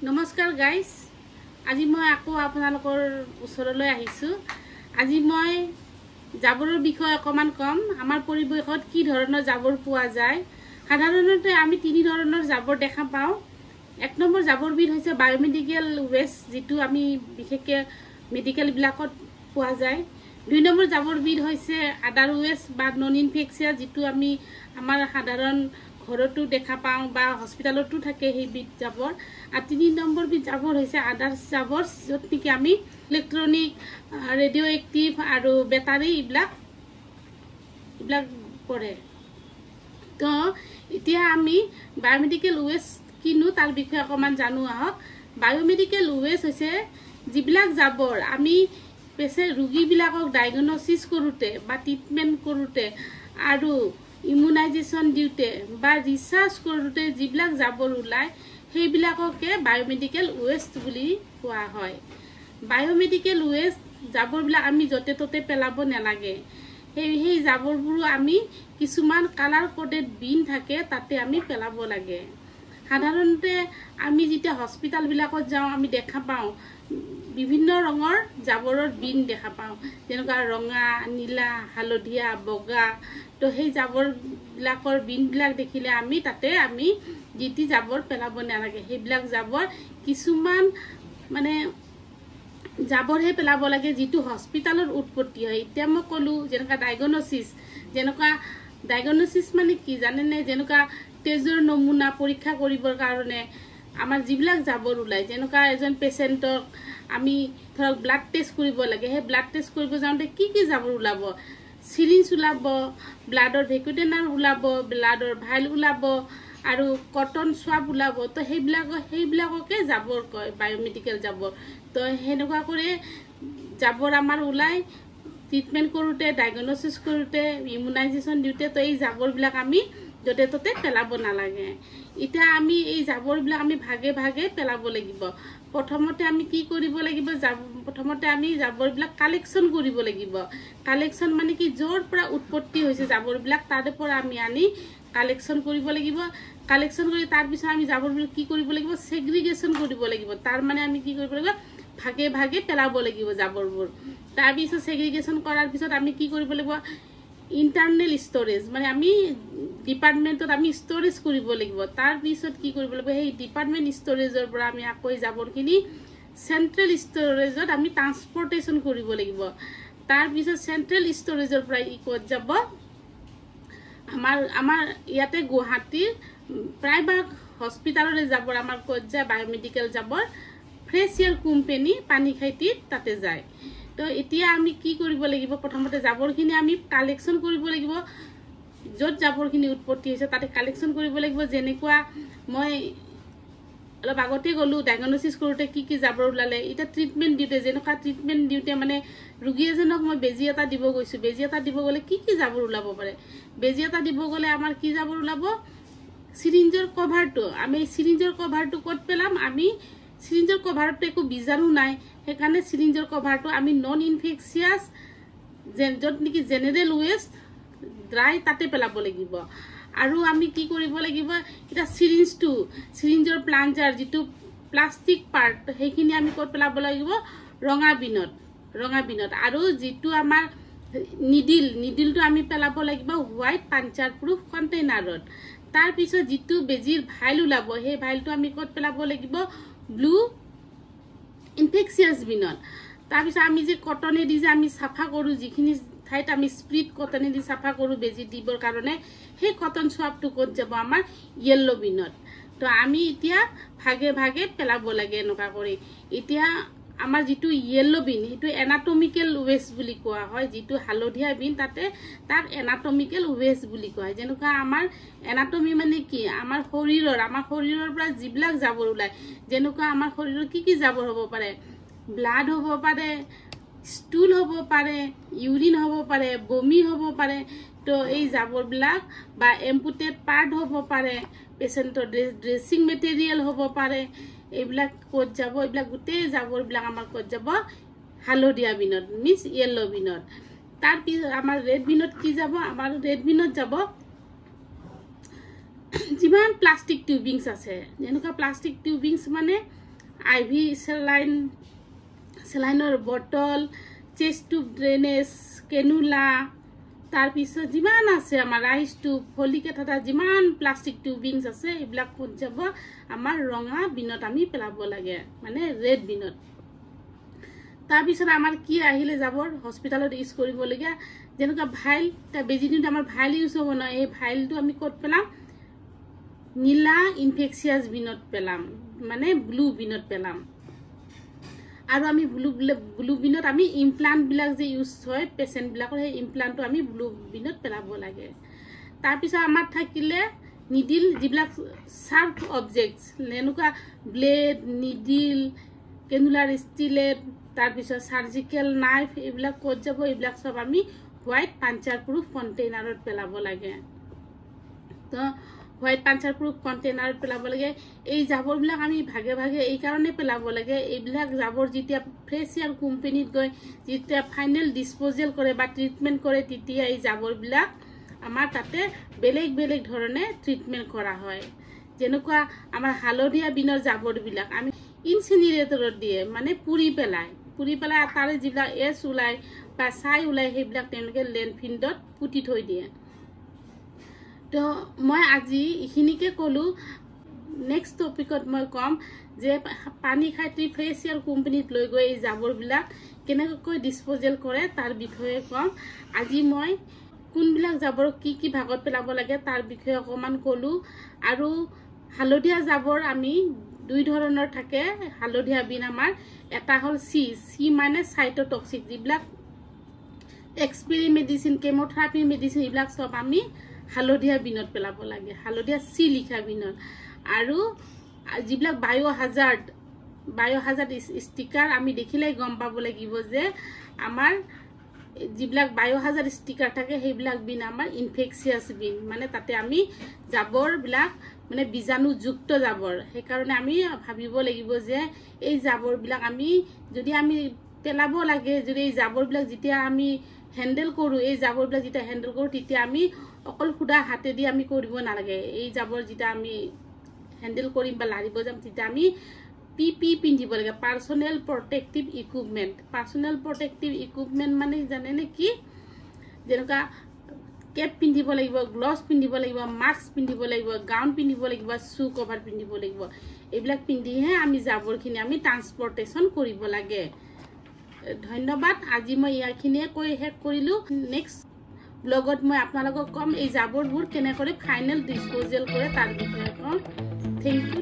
নমস্কাৰ গাইজ, আজি মই আকৌ আপোনালোকৰ ওচৰলৈ আহিছোঁ। আজি মই জাবৰৰ বিষয়ে অকণমান ক'ম। আমাৰ পৰিৱেশত কি ধৰণৰ জাবৰ পোৱা যায়। সাধাৰণতে আমি তিনি ধৰণৰ জাবৰ দেখা পাওঁ। এক নম্বৰ জাবৰবিধ হৈছে বায়'মেডিকেল ৱেষ্ট, যিটো আমি বিশেষকৈ মেডিকেলবিলাকত পোৱা যায়। দুই নম্বৰ জাবৰবিধ হৈছে আদাৰ ৱেষ্ট বা নন ইনফেকচিয়াছ, যিটো আমি আমাৰ সাধাৰণ ঘৰতো দেখা পাওঁ বা হস্পিটেলতো থাকে সেইবিধ জাবৰ। আৰু তিনি নম্বৰবিধ জাবৰ হৈছে আদাৰ্ছ জাবৰ, য'ত নেকি আমি ইলেক্ট্ৰনিক, ৰেডিঅ' এক্টিভ আৰু বেটাৰী এইবিলাক পৰে। তো এতিয়া আমি বায়'মেডিকেল ৱেষ্ট কিনো তাৰ বিষয়ে অকণমান জানো আহক। বায়'মেডিকেল ৱেষ্ট হৈছে যিবিলাক জাবৰ আমি ৰোগীবিলাকক ডায়েগনচিছ কৰোঁতে বা ট্ৰিটমেণ্ট কৰোঁতে আৰু ইমিউনাইজেশ্যন দিওঁতে বা ৰিচাৰ্চ কৰোঁতে যিবিলাক জাবৰ ওলায় সেইবিলাককে বায়'মেডিকেল ৱেষ্ট বুলি কোৱা হয়। বায়'মেডিকেল ৱেষ্ট জাবৰবিলাক আমি য'তে ত'তে পেলাব নালাগে। সেই জাবৰবোৰো আমি কিছুমান কালাৰ ক'ডেড বিন থাকে, তাতে আমি পেলাব লাগে। সাধাৰণতে আমি যেতিয়া হস্পিটেলবিলাকত যাওঁ আমি দেখা পাওঁ বিভিন্ন ৰঙৰ জাবৰৰ বিন দেখা পাওঁ, যেনেকুৱা ৰঙা, নীলা, হালধীয়া, বগা। তো সেই জাবৰবিলাকৰ বিনবিলাক দেখিলে তাতে আমি যিটি জাবৰ পেলাব নালাগে। সেইবিলাক জাবৰ কিছুমান জাবৰহে পেলাব লাগে যিটো হস্পিটেলৰ উৎপত্তি হয়। এতিয়া মই ক'লোঁ যেনেকুৱা ডায়েগনচিছ মানে কি জানেনে? যেনেকুৱা তেজৰ নমুনা পৰীক্ষা কৰিবৰ কাৰণে আমাৰ যিবিলাক জাবৰ ওলায়, যেনেকুৱা এজন পেচেণ্টক আমি ধৰক ব্লাড টেষ্ট কৰিব লাগে। সেই ব্লাড টেষ্ট কৰিব যাওঁতে কি জাবৰ ওলাব? চিৰিঞ্জ ওলাব, ব্লাডৰ ভেকুটেনাৰ ওলাব, ব্লাডৰ ভাইল ওলাব আৰু কটন চোৱাব ওলাব। তো সেইবিলাককে জাবৰ কয়, বায়'মেডিকেল জাবৰ। তো সেনেকুৱা কৰি জাবৰ আমাৰ ওলায় ট্ৰিটমেণ্ট কৰোঁতে, ডায়েগনচিছ কৰোঁতে, ইমিউনাইজেশ্যন দিওঁতে। তো এই জাবৰবিলাক আমি য'তে ত'তে পেলাব নালাগে। এতিয়া আমি এই জাবৰবিলাক আমি ভাগে ভাগে পেলাব লাগিব। প্ৰথমতে আমি কি কৰিব লাগিব? প্ৰথমতে আমি জাবৰবিলাক কালেকশ্যন কৰিব লাগিব। কালেকশ্যন মানে কি? য'ৰ পৰা উৎপত্তি হৈছে জাবৰবিলাক তাৰে পৰা আমি আনি কালেকশ্যন কৰিব লাগিব। কালেকশ্যন কৰি তাৰপিছত আমি জাবৰবিলাক কি কৰিব লাগিব? ছেগ্ৰিগেশ্যন কৰিব লাগিব। তাৰমানে আমি কি কৰিব লাগিব? ভাগে ভাগে পেলাব লাগিব জাবৰবোৰ। তাৰপিছত ছেগ্ৰিগেশ্যন কৰাৰ পিছত আমি কি কৰিব লাগিব? ইণ্টাৰনেল ষ্ট'ৰেজ, মানে আমি ডিপাৰ্টমেণ্টত আমি ষ্ট'ৰেজ কৰিব লাগিব। তাৰপিছত কি কৰিব লাগিব? সেই ডিপাৰ্টমেণ্ট ষ্ট'ৰেজৰ পৰা আমি আকৌ জাবৰখিনি চেণ্ট্ৰেল ষ্ট'ৰেজত আমি ট্ৰান্সপৰ্টেশ্যন কৰিব লাগিব। তাৰপিছত চেণ্ট্ৰেল ষ্ট'ৰেজৰ পৰা ক'ত যাব? আমাৰ ইয়াতে গুৱাহাটীৰ প্ৰায়ভাগ হস্পিটেলৰে জাবৰ আমাৰ ক'ত যায়? বায়'মেডিকেল জাবৰ ফ্ৰেছ এয়াৰ কোম্পানী পানীখাইটিত তাতে যায়। তো এতিয়া আমি কি কৰিব লাগিব? প্ৰথমতে জাবৰখিনি আমি কালেকশ্যন কৰিব লাগিব। য'ত জাবৰখিনি উৎপত্তি হৈছে তাতে কালেকশ্যন কৰিব লাগিব। যেনেকুৱা মই অলপ আগতে গ'লোঁ, ডায়েগনচিছ কৰোঁতে কি জাবৰ ওলালে। এতিয়া ট্ৰিটমেণ্ট দিওঁতে মানে ৰোগী এজনক মই বেজী এটা দিব গৈছোঁ। বেজী এটা দিব গ'লে কি জাবৰ ওলাব পাৰে? বেজী এটা দিব গ'লে আমাৰ কি জাবৰ ওলাব? চিৰিঞ্জৰ কভাৰটো। আমি এই চিৰিঞ্জৰ কভাৰটো ক'ত পেলাম? আমি চিৰিঞ্জৰ কভাৰটো একো বীজাণু নাই, সেইকাৰণে চিৰিঞ্জৰ কভাৰটো আমি নন ইনফেকচিয়াছ য'ত নেকি জেনেৰেল ৱেষ্ট ড্ৰাই তাতে পেলাব লাগিব। আৰু আমি কি কৰিব লাগিব? এতিয়া চিৰিঞ্জৰ প্লাঞ্জাৰ যিটো প্লাষ্টিক পাৰ্ট, সেইখিনি আমি ক'ত পেলাব লাগিব? ৰঙা বিনত। আৰু যিটো আমাৰ নিডিলটো আমি পেলাব লাগিব হোৱাইট পাঞ্চাৰ প্ৰুফ কণ্টেইনাৰত। তাৰপিছত যিটো বেজীৰ ভাইল ওলাব, সেই ভাইলটো আমি ক'ত পেলাব লাগিব? ব্লু ইনফেকচিয়াছ বিনত। তাৰপিছত আমি যে কটনেদি যে আমি চাফা কৰোঁ, যিখিনি ঠাইত আমি স্প্ৰিট কটনেদি চাফা কৰোঁ বেজী দিবৰ কাৰণে, সেই কটন চোৱাবটো ক'ত যাব? আমাৰ য়েল্ল' বিনত। তো আমি এতিয়া ভাগে ভাগে পেলাব লাগে এনেকুৱা কৰি। এতিয়া আমাৰ যিটো য়েল্ল' বিন, সেইটো এনাটমিকেল ৱেষ্ট বুলি কোৱা হয়। যিটো হালধীয়া বিন তাক এনাটমিকেল ৱেষ্ট বুলি কোৱা হয়। যেনেকুৱা আমাৰ এনাটমি মানে কি? আমাৰ শৰীৰৰ পৰা যিবিলাক জাবৰ ওলায়, যেনেকুৱা আমাৰ শৰীৰৰ কি জাবৰ হ'ব পাৰে? ব্লাড হ'ব পাৰে, ষ্টুল হ'ব পাৰে, ইউৰিন হ'ব পাৰে, বমি হ'ব পাৰে। তো এই জাবৰবিলাক বা এম্পুটেড পাৰ্ট হ'ব পাৰে, পেচেণ্টৰ ড্ৰেছিং মেটেৰিয়েল হ'ব পাৰে। এইবিলাক ক'ত যাব? এইবিলাক গোটেই জাবৰবিলাক আমাৰ ক'ত যাব? হালধীয়া বিনত, মিনছ য়েল্ল' বিনত। তাৰপিছত আমাৰ ৰেড বিনত কি যাব? আমাৰ ৰেড বিনত যাব যিমান প্লাষ্টিক টিউবিংছ আছে, যেনেকুৱা প্লাষ্টিক টিউবিংছ মানে IV চেলাইনৰ বটল, চেষ্ট টিউব ড্ৰেনেজ, কেনুলা, তাৰপিছত যিমান আছে আমাৰ ৰাইচ টিউব, ফলিকেট এটা যিমান প্লাষ্টিক টিউবিংছ আছে এইবিলাক ক'ত যাব আমাৰ ৰঙা বিনত আমি পেলাব লাগে, মানে ৰেড বিনত। তাৰপিছত আমাৰ কি আহিলে জাবৰ হস্পিটেলত ইউজ কৰিবলগীয়া, যেনেকুৱা ভাইল, তাৰ বেজি দিওঁতে আমাৰ ভাইল ইউজ হ'ব নহয়, এই ভাইলটো আমি ক'ত পেলাম, নীলা ইনফেকচিয়াছ বিনত পেলাম, মানে ব্লু বিনত পেলাম। আৰু আমি ব্লু বিনত আমি ইমপ্লাণ্টবিলাক যে ইউজ হয় পেচেণ্টবিলাকৰ, সেই ইমপ্লাণ্টটো আমি ব্লু বিনত পেলাব লাগে। তাৰপিছত আমাৰ থাকিলে নিডিল, যিবিলাক শাৰ্প অবজেক্টছ, এনেকুৱা ব্লেড, নিডিল, কেনুলাৰ ষ্টিলেট, তাৰপিছত চাৰ্জিকেল নাইফ, এইবিলাক ক'ত যাব, এইবিলাক চব আমি হোৱাইট পাঞ্চাৰ প্ৰুফ কণ্টেইনাৰত পেলাব লাগে। তো হোৱাইট পাঞ্চাৰ প্ৰুফ কণ্টেইনাৰত পেলাব লাগে। এই জাবৰবিলাক আমি ভাগে ভাগে এইকাৰণে পেলাব লাগে, এইবিলাক জাবৰ যেতিয়া ফ্ৰেছ এয়াৰ কোম্পানীত গৈ যেতিয়া ফাইনেল ডিছপ'জেল কৰে বা ট্ৰিটমেণ্ট কৰে, তেতিয়া এই জাবৰবিলাক আমাৰ তাতে বেলেগ বেলেগ ধৰণে ট্ৰিটমেণ্ট কৰা হয়। যেনেকুৱা আমাৰ হালধীয়া বিনৰ জাবৰবিলাক আমি ইনচিনেৰেটৰত দিয়ে, মানে পুৰি পেলাই তাৰে যিবিলাক এছ ওলায় বা ছাই ওলায় সেইবিলাক তেওঁলোকে লেণ্ডফিল্ডত পুতি থৈ দিয়ে। তো মই আজি এইখিনিকে ক'লোঁ। নেক্সট টপিকত মই ক'ম যে পানী খাইটি ফ্ৰেছ এয়াৰ কোম্পানীত লৈ গৈ এই জাবৰবিলাক কেনেকৈ ডিছপ'জেল কৰে তাৰ বিষয়ে ক'ম। আজি মই কোনবিলাক জাবৰ কি ভাগত পেলাব লাগে তাৰ বিষয়ে অকণমান ক'লোঁ। আৰু হালধীয়া জাবৰ আমি দুই ধৰণৰ থাকে। হালধীয়া বিন আমাৰ এটা হ'ল চি মানে চাইটোটক্সিক, যিবিলাক এক্সপিৰি মেডিচিন, কেমোথেৰাপি মেডিচিন, এইবিলাক চব আমি হালধীয়া বিনত পেলাব লাগে, হালধীয়া চি লিখা বিনত। আৰু যিবিলাক বায়'হাজাৰ্ড ষ্টিকাৰ আমি দেখিলেই গম পাব লাগিব যে আমাৰ যিবিলাক বায়'হাজাৰ্ড ষ্টিকাৰ থাকে সেইবিলাক বিন আমাৰ ইনফেকচিয়াছ বিন, মানে তাতে আমি জাবৰবিলাক মানে বীজাণুযুক্ত জাবৰ। সেইকাৰণে আমি ভাবিব লাগিব যে এই জাবৰবিলাক আমি যদি আমি পেলাব লাগে, যদি এই জাবৰবিলাক যেতিয়া আমি হেণ্ডেল কৰোঁ, তেতিয়া আমি অকল সুদা হাতেদি আমি কৰিব নালাগে। এই জাবৰ যেতিয়া আমি হেণ্ডেল কৰিম বা লাৰিব যাম, তেতিয়া আমি PPE পিন্ধিব লাগে, পাৰ্চনেল প্ৰটেক্টিভ ইকুইপমেণ্ট মানে জানেনে কি, যেনেকুৱা কেপ পিন্ধিব লাগিব, গ্লভছ পিন্ধিব লাগিব, মাস্ক পিন্ধিব লাগিব, গাউন পিন্ধিব লাগিব, শ্বু কভাৰ পিন্ধিব লাগিব। এইবিলাক পিন্ধিহে আমি জাবৰখিনি আমি ট্ৰান্সপৰ্টেশ্যন কৰিব লাগে। ধন্যবাদ। আজি মই ইয়াৰখিনিয়ে কৈ শেষ কৰিলোঁ। নেক্সট ব্লগত মই আপোনালোকক ক'ম এই জাবৰবোৰ কেনেকৈ ফাইনেল ডিছপ'জেল কৰে তাৰ বিষয়ে ক'ম। Thank U.